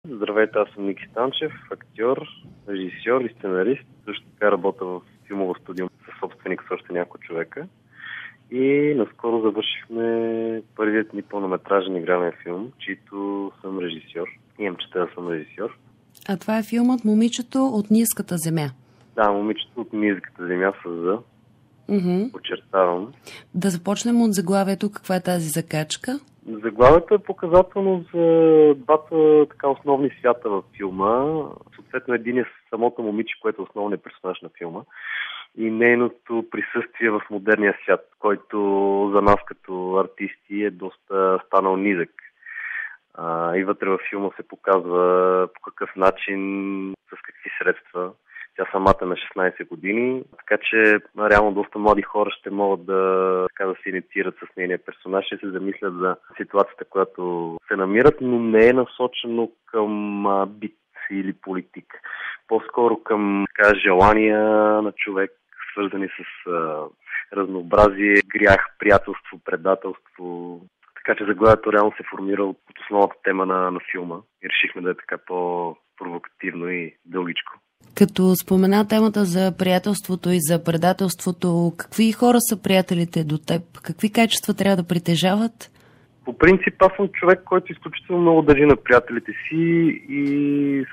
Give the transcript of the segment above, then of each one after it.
Здравейте, аз съм Ники Станчев, актьор, режисьор и сценарист. Също така работя в филмово студио със собственик с още няколко човека. И наскоро завършихме първият ни пълнометражен игрален филм, чийто съм режисьор. Имам чета да съм режисьор. А това е филмът "Момичето от ниската земя". Да, "Момичето от ниската земя" с "з". Подчертавам. Да започнем от заглавието. Каква е тази закачка? Заглавието е показателно за двата така основни свята във филма. Съответно, един е самото момиче, което е основният персонаж на филма, и нейното присъствие в модерния свят, който за нас като артисти е доста станал низък. И вътре във филма се показва по какъв начин, с какви средства. Тя самата е на 16 години, така че реално доста млади хора ще могат да се инициират с нейния персонаж и се замислят за ситуацията, която се намират, но не е насочено към бит или политик. По-скоро към желания на човек, свързани с разнообразие, грях, приятелство, предателство. Така че заглавието реално се формира от основната тема на филма и решихме да е така по-провокативно и дългичко. Като спомена темата за приятелството и за предателството, какви хора са приятелите до теб? Какви качества трябва да притежават? По принцип, аз съм човек, който изключително много държи на приятелите си и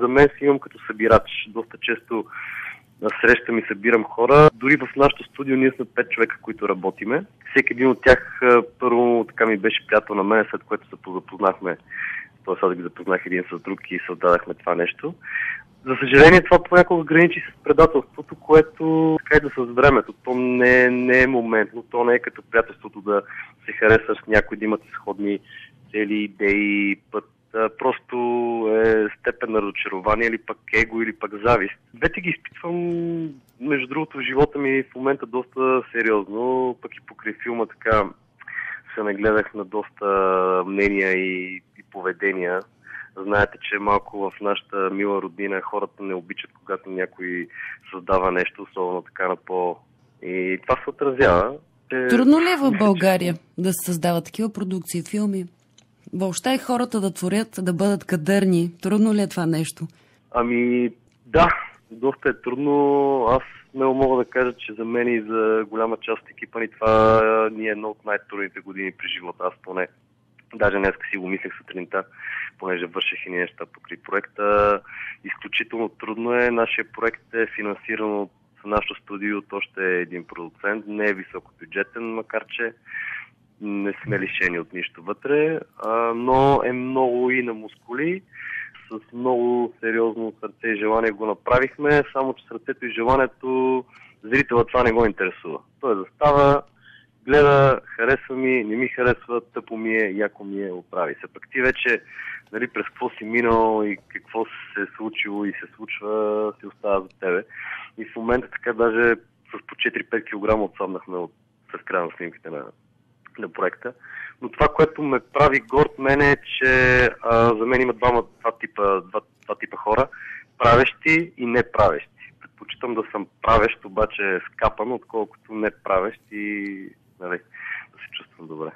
за мен си имам като събирач. Доста често срещам и събирам хора. Дори в нашото студио ние сме 5 човека, които работиме. Всеки един от тях първо така ми беше приятел на мен, след което се запознахме. Тоест аз ги запознах един с друг и създадахме това нещо. За съжаление, това понякога граничи с предателството, което така и да с времето. То не е моментно, то не е като приятелството да се харесаш с някой, да имате сходни цели, идеи, път. Просто е степен на разочарование или пък его, или пък завист. Двете ги изпитвам, между другото, в живота ми в момента доста сериозно, пък и покрай филма така се нагледах на доста мнения и поведения. Знаете, че малко в нашата мила родина хората не обичат, когато някой създава нещо, особено така на И това се отразява. Трудно ли е в България да се създават такива продукции, филми? Въобще хората да творят, да бъдат кадърни. Трудно ли е това нещо? Да, доста е трудно. Аз не мога да кажа, че за мен и за голяма част от екипа ни това ни е едно от най-трудните години при живота. Аз поне. Даже днеска си го мислех сутринта, понеже върших и неща покрай проекта. Изключително трудно е. Нашия проект е финансиран от нашото студио от още един продуцент. Не е високобюджетен, макар че не сме лишени от нищо вътре, но е много и на мускули. С много сериозно сърце и желание го направихме, само че сърцето и желанието зрителът това не го интересува. Той застава, гледа, харесва ми, не ми харесва, тъпо ми е, яко ми е, оправи се. Пък ти вече през какво си минал и какво се е случило и се случва, си остава за тебе. И в момента така даже с по 4-5 кг отслабнахме с края на снимките на проекта. Но това, което ме прави горд мен е, че за мен има два типа хора. Правещи и неправещи. Предпочитам да съм правещ, обаче скапан, отколкото неправещ и да се чувствам добре.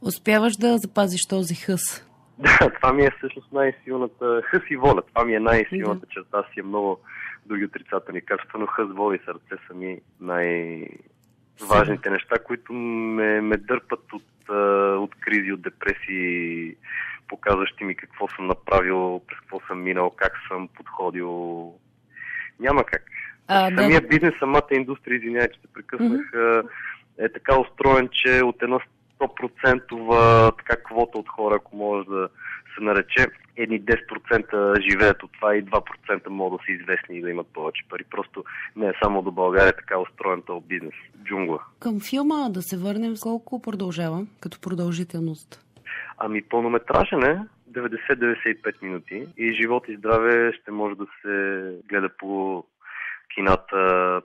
Успяваш да запазиш този хъс? Да, това ми е всъщност най-силната хъс и воля. Това ми е най-силната черта, си е много други отрицателни качества, но хъс, воля и сърце са ми важните неща, които ме дърпат от кризи, от депресии, показващи ми какво съм направил, през какво съм минал, как съм подходил. Няма как. Самия бизнес, самата индустрия, извинявай, че се прекъснах, е така устроен, че от една 100% така квота от хора, ако може да се нарече, едни 10% живеят от това и 2% могат да са известни и да имат повече пари. Просто не е само до България така устроен този бизнес. Джунгла. Към филма да се върнем, колко продължава като продължителност? Пълнометражен е 90-95 минути и живот и здраве ще може да се гледа по кината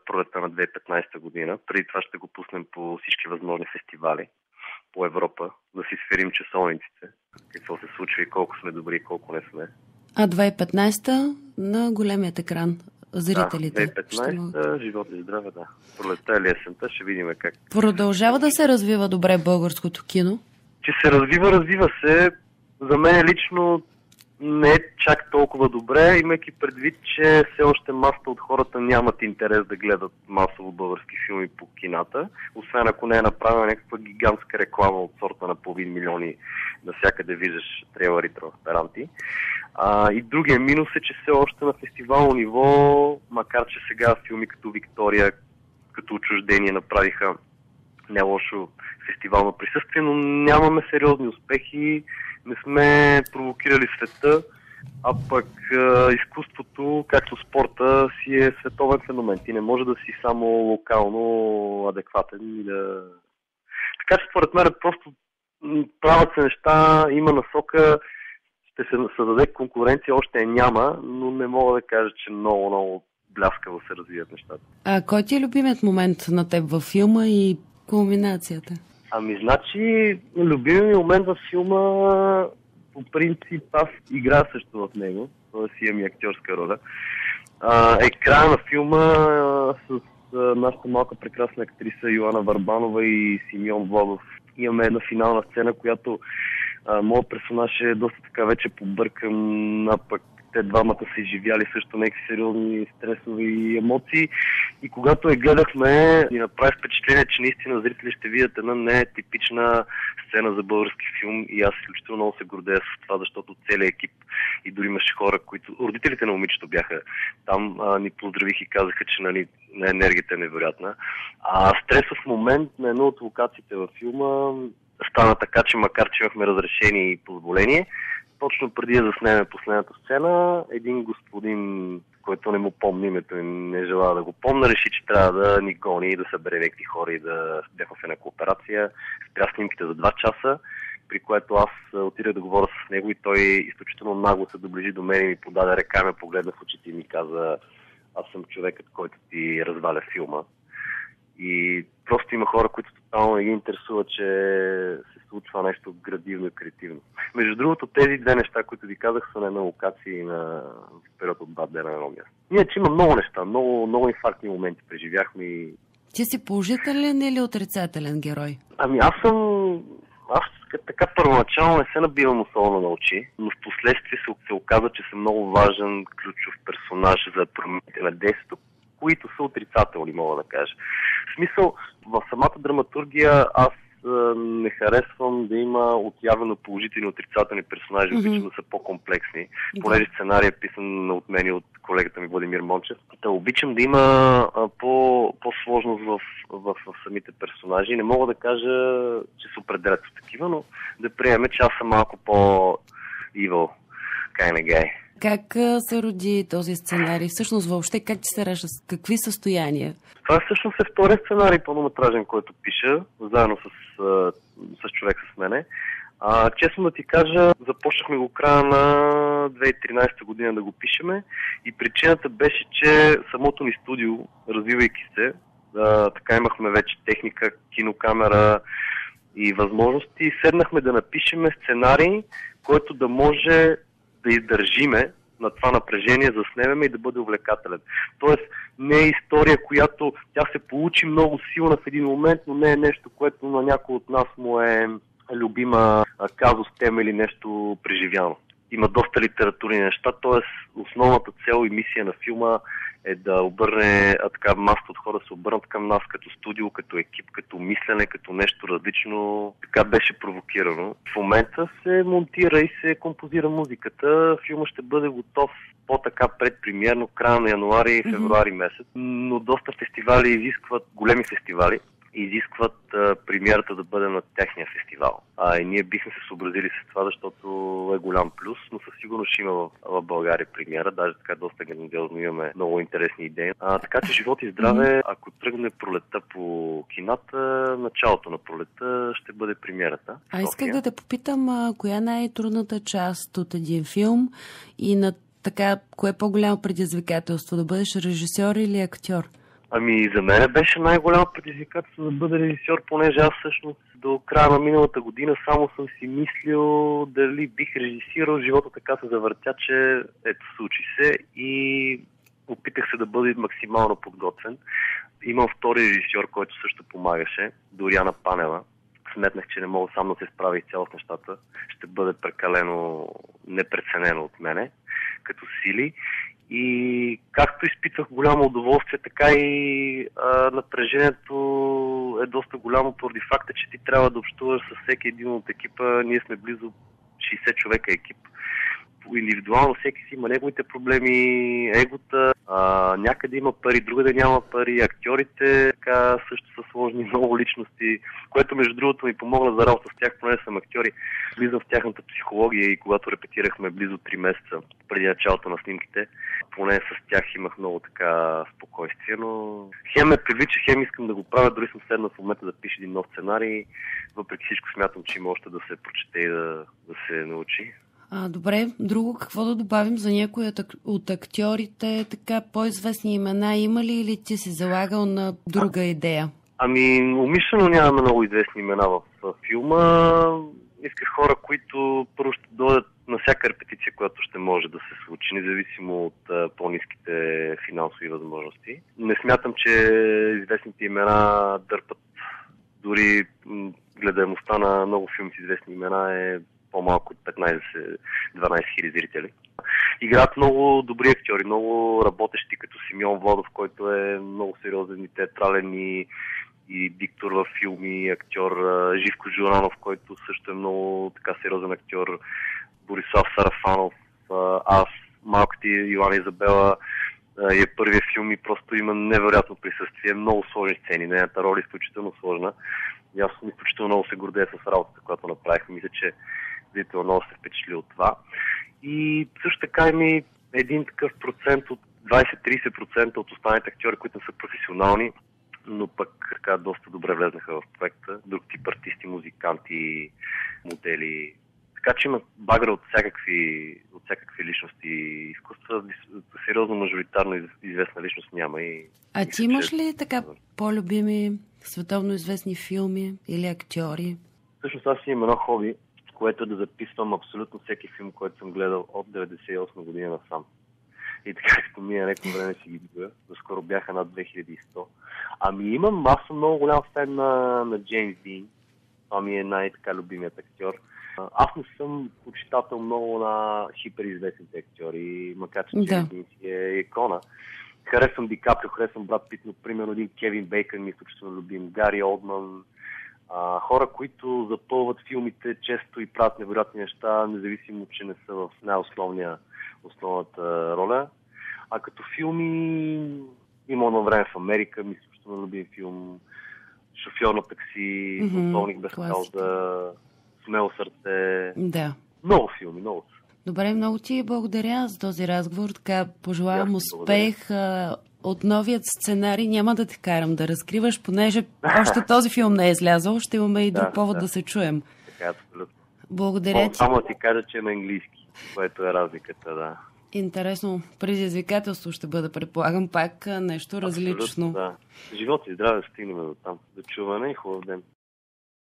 пролетта на 2015 година. Преди това ще го пуснем по всички възможни фестивали по Европа, да си сверим часовниците, какво се случва и колко сме добри и колко не сме. 2015 на големият екран, зрителите. Да, 2015 живот и здраве, да. Пролетта или есента, ще видим как. Продължава да се развива добре българското кино? Че се развива се. За мен лично не е чак толкова добре, имайки предвид, че все още масата от хората нямат интерес да гледат масово български филми по кината, освен ако не е направена някаква гигантска реклама от сорта на половин милиони, навсякъде виждаш трейлери, транспаранти. И другия минус е, че все още на фестивално ниво, макар че сега филми като Виктория, като Отчуждение направиха не лошо фестивално присъствие, но нямаме сериозни успехи, не сме провокирали света, а пък изкуството, както спорта, си е световен феномен. Ти не може да си само локално адекватен и да... Така че според мен просто правят се неща, има насока, ще се създаде конкуренция, още няма, но не мога да кажа, че много бляскаво се развият нещата. А кой ти е любимият момент на теб във филма и кулминацията? Значи, любимият ми момент във филма, по принцип, аз играя също в него, т.е. си имам и актьорска роля. Е края на филма с нашата малка прекрасна актриса Йоана Върбанова и Симеон Владов. Имаме една финална сцена, която моят персонаж е доста така вече побъркан, а пък те двамата са изживяли също някакви сериозни стресови емоции. И когато я гледахме, ни направи впечатление, че наистина зрители ще видят една не типична сцена за български филм. И аз изключително много се гордея с това, защото целият екип и дори имаше хора, които... Родителите на момичето бяха там, ни поздравих и казаха, че на енергията е невероятна. Стресов момент на една от локациите във филма стана така, че макар че имахме разрешение и позволение, точно преди да заснеме последната сцена, един господин, който не му помни името и не желая да го помня, реши, че трябва да ни гони и да събере някакви хора и да бяхме в една кооперация. Спря снимките за 2 часа, при което аз отидах да говоря с него и той изключително нагло се доближи до мен и ми подаде ръка, ме погледна в очите и ми каза: аз съм човекът, който ти разваля филма. И просто има хора, които тотално не ги интересуват, че се случва нещо градивно и креативно. Между другото, тези две неща, които ви казах, са на една локация и на период от 2 дена на едно място. Иначе има много неща, много инфарктни моменти преживяхме и... Ти си положителен или отрицателен герой? Аз така първоначално не се набивам особено на очи, но в последствие се оказа, че съм много важен ключов персонаж за промените на действието, които са отрицателни, мога да кажа. В смисъл, в самата драматургия аз не харесвам да има отявено положителни и отрицателни персонажи, обичам да са по-комплексни, понеже сценарий е писан от мен и от колегата ми Владимир Мончев. Обичам да има по-сложност в самите персонажи. Не мога да кажа, че се определят от такива, но да приемем, че аз съм малко по-evil kind of guy. Как се роди този сценарий? Всъщност въобще как ти се ражда? Какви състояния? Това всъщност е втория сценарий пълнометражен, който пиша, заедно с човек с мене. Честно да ти кажа, започнахме го края на 2013 година да го пишеме и причината беше, че самото ни студио, развивайки се, така имахме вече техника, кинокамера и възможности, седнахме да напишеме сценарий, който да може да издържиме на това напрежение, заснемеме и да бъде увлекателен. Тоест, не е история, която тя се получи много силна в един момент, но не е нещо, което на някой от нас му е любима казус, тема или нещо преживяно. Има доста литературни неща, т.е. основната цел и мисия на филма е да обърне, масата от хора се обърнат към нас като студио, като екип, като мислене, като нещо различно. Така беше провокирано. В момента се монтира и се композира музиката. Филмът ще бъде готов по-така предпремиерно, края на януари и февруари месец. Но доста фестивали изискват, големи фестивали, изискват премиерата да бъде на техния фестивал. И ние бихме се съобразили с това, защото е голям плюс, но със сигурност ще има в България премиера. Даже така доста грандиозно имаме много интересни идеи. Така че живот и здраве, ако тръгне пролетта по кината, началото на пролетта ще бъде премиерата. Исках да те попитам, коя е най-трудната част от един филм и на така, кое е по-голямо предизвикателство, да бъдеш режисьор или актьор? За мен беше най-голямо предизвикателство да бъда режисьор, понеже аз всъщност до края на миналата година само съм си мислил дали бих режисирал. Живота така се завъртя, че ето случи се и опитах се да бъда максимално подготвен. Имам втори режисьор, който също помагаше, Доряна Панева, сметнах, че не мога сам да се справя изцяло с нещата. Ще бъде прекалено непреценено от мене като сили. И както изпитвах голямо удоволствие, така и напрежението е доста голямо поради факта, че ти трябва да общуваш с всеки един от екипа. Ние сме близо 60 човека екип. Индивидуално всеки си има неговите проблеми, егота, някъде има пари, другаде няма пари, актьорите така също са сложни, много личности, което между другото ми помогна за работа с тях, поне съм актьори, влизам в тяхната психология и когато репетирахме близо 3 месеца преди началото на снимките, поне с тях имах много така спокойствие, но хем ме привлича, хем искам да го правя, дори съм седнал в момента да пиша един нов сценарий, въпреки всичко смятам, че има още да се прочете и да се научи. Добре, друго какво да добавим за някои от актьорите, така по-известни имена има ли или ти си залагал на друга идея? Умишлено нямаме много известни имена в филма. Исках хора, които първо ще дойдат на всяка репетиция, която ще може да се случи, независимо от по-ниските финансови възможности. Не смятам, че известните имена дърпат, дори гледаемостта на много филми с известни имена е по-малко от 15-12 хиляди зрители. Играят много добри актьори, много работещи, като Симеон Владов, който е много сериозен и театрален и диктор във филми, актьор Живко Журанов, който също е много така сериозен актьор, Борислав Сарафанов, аз, малката Йоанна Изабела е първият филм и просто има невероятно присъствие, много сложни сцени, нейната роля е изключително сложна. И аз изключително много се гордея с работата, която направих. Мисля, че зрително много се впечатли от това. И също така има един такъв процент от 20-30% от останалите актьори, които са професионални, но пък така доста добре влезнаха в проекта. Друг тип артисти, музиканти, модели. Така че има багра от всякакви личности и изкуства. Сериозно мажоритарно известна личност няма. А ти имаш ли така по-любими световно известни филми или актьори? Всъщност аз имам едно хоби, което е да записвам абсолютно всеки филм, който съм гледал от 98 година насам. И така, като мине някакво време си ги бия. Доскоро бяха над 2100. Аз съм много голям фен на Джеймс Дин. Това ми е най-така любимият актьор. Аз не съм почитател много на хиперизвестните актьори, макар че Джеймс Дин си е икона. Харесвам Ди Каприо, харесвам Брад Пит, но примерно един Кевин Бейкън ми е изключително любим, Гари Олдман. Хора, които запълват филмите често и правят невероятни неща, независимо, че не са в основната роля. А като филми има едно време в Америка, ми изключително любим филм Шофьор на такси, Полковник без кауза, Смело сърце. Да. Много филми, много са. Добре, много ти благодаря за този разговор. Така, пожелавам успех. От новият сценарий няма да те карам да разкриваш, понеже още този филм не е излязъл. Ще имаме и друг повод да се чуем. Така, абсолютно. Благодаря ти. Само да ти кажа, че е на английски, което е разликата, да. Интересно предизвикателство ще бъде, предполагам, пак нещо различно. Да. Живот и здраве, стигнем до там. До чуване и хубав ден.